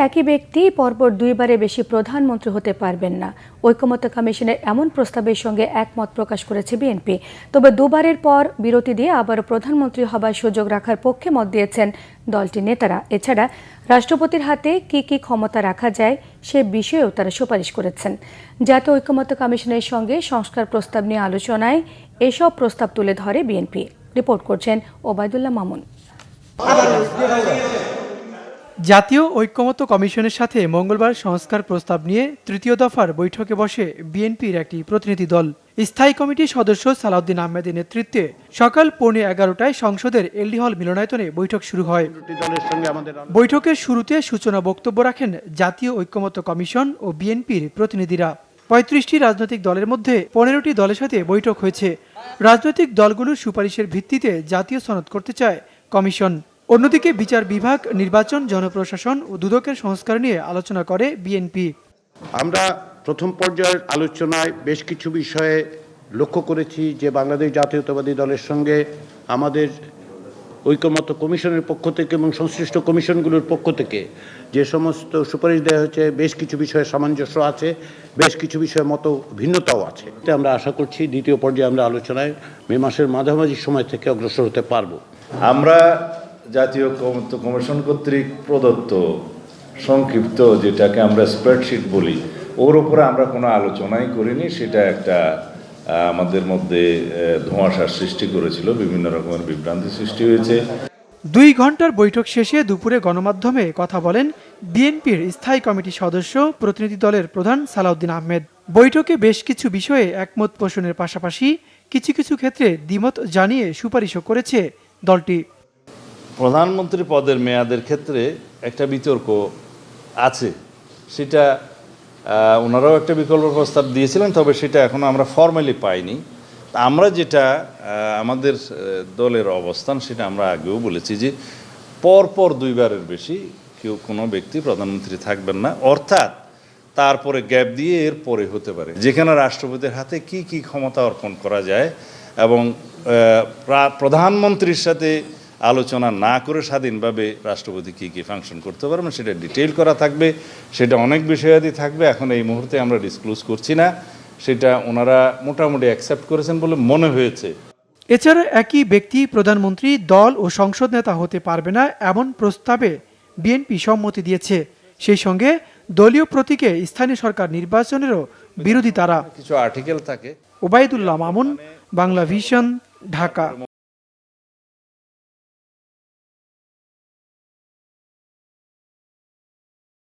একই ব্যক্তি পরপর দুইবারের বেশি প্রধানমন্ত্রী হতে পারবেন না। ঐকমত্য কমিশনের এমন প্রস্তাবের সঙ্গে একমত প্রকাশ করেছে বিএনপি। তবে দুবারের পর বিরতি দিয়ে আবারও প্রধানমন্ত্রী হবার সুযোগ রাখার পক্ষে মত দিয়েছেন দলটির নেতারা। এছাড়া রাষ্ট্রপতির হাতে কি কি ক্ষমতা রাখা যায় সে বিষয়েও তারা সুপারিশ করেছেন। জাতীয় ঐকমত্য কমিশনের সঙ্গে সংস্কার প্রস্তাব নিয়ে আলোচনায় এসব প্রস্তাব তুলে ধরে বিএনপি। রিপোর্ট করছেন ওবায়দুল্লাহ মামুন। জাতীয় ঐকমত্য কমিশনের সাথে মঙ্গলবার সংস্কার প্রস্তাব নিয়ে তৃতীয় দফার বৈঠকে বসে বিএনপির একটি প্রতিনিধি দল। স্থায়ী কমিটির সদস্য সালাউদ্দিন আহমেদের নেতৃত্বে সকাল 11:15টায় সংসদের এলডি হল মিলনায়তনে বৈঠক শুরু হয়। বৈঠকের শুরুতে সূচনা বক্তব্য রাখেন জাতীয় ঐকমত্য কমিশন ও বিএনপির প্রতিনিধিরা। 35টি রাজনৈতিক দলের মধ্যে 15টি দলের সাথে বৈঠক হয়েছে। রাজনৈতিক দলগুলোর সুপারিশের ভিত্তিতে জাতীয় সনদ করতে চায় কমিশন। অন্যদিকে বিচার বিভাগ, নির্বাচন, জনপ্রশাসন ও দুদকের সংস্কার নিয়ে আলোচনা করে বিএনপি। আমরা প্রথম পর্যায়ের আলোচনায় বেশ কিছু বিষয়ে লক্ষ্য করেছি যে বাংলাদেশ জাতীয়তাবাদী দলের সঙ্গে আমাদের ঐকমত্য কমিশনের পক্ষ থেকে এবং সংশ্লিষ্ট কমিশনগুলোর পক্ষ থেকে যে সমস্ত সুপারিশ দেওয়া হয়েছে বেশ কিছু বিষয়ে সামঞ্জস্য আছে, বেশ কিছু বিষয়ে মত ভিন্নতাও আছে। আমরা আশা করছি দ্বিতীয় পর্যায়ে আমরা আলোচনায় মে মাসের মাঝামাঝি সময় থেকে অগ্রসর হতে পারবো। আমরা জাতীয় ঐকমত্য কমিশন কর্তৃক প্রদত্ত সংক্ষিপ্ত, যেটাকে আমরা স্প্রেডশিট বলি, ওর উপরে আমরা কোনো আলোচনাই করিনি। সেটা একটা আমাদের মধ্যে ধোঁয়াশার সৃষ্টি করেছিল, বিভিন্ন রকমের বিভ্রান্তি সৃষ্টি হয়েছে। 2 ঘন্টার বৈঠক শেষে দুপুরে গণমাধ্যমে কথা বলেন বিএনপির স্থায়ী কমিটির সদস্য প্রতিনিধি দলের প্রধান সালাউদ্দিন আহমেদ। বৈঠকে বেশ কিছু বিষয়ে একমত পোষণের পাশাপাশি কিছু কিছু ক্ষেত্রে দ্বিমত জানিয়ে সুপারিশও করেছে দলটি। প্রধানমন্ত্রী পদের মেয়াদের ক্ষেত্রে একটা বিতর্ক আছে, সেটা ওনারাও একটা বিকল্প প্রস্তাব দিয়েছিলেন, তবে সেটা এখনো আমরা ফর্মালি পাইনি। আমরা যেটা আমাদের দলের অবস্থান, সেটা আমরা আগেও বলেছি যে পরপর 2বারের বেশি কোনো ব্যক্তি প্রধানমন্ত্রী থাকবেন না, অর্থাৎ তারপরে গ্যাপ দিয়ে এর পরে হতে পারে, যেখানে রাষ্ট্রপতির হাতে কি কি ক্ষমতা অর্পণ করা যায় এবং প্রধানমন্ত্রীর সাথে আলোচনা না করে স্বাধীনভাবে রাষ্ট্রপতি কী কী ফাংশন করতে পারবেন সেটা ডিটেইল করা থাকবে। সেটা অনেক বিষয়াদি থাকবে, এখন এই মুহূর্তে আমরা ডিসক্লোজ করছি না। সেটা ওনারা মোটামুটি অ্যাকসেপ্ট করেছেন বলে মনে হয়েছে। এছাড়া একই ব্যক্তি প্রধানমন্ত্রী, দল ও সংসদ নেতা হতে পারবে না এমন প্রস্তাবে বিএনপি সম্মতি দিয়েছে। সেই সঙ্গে দলীয় প্রতীকে স্থানীয় সরকার নির্বাচনেরও বিরোধী তারা। কিছু আর্টিকেল থাকে। ওবায়দুল্লাহ মামুন, বাংলা ভিশন, ঢাকা।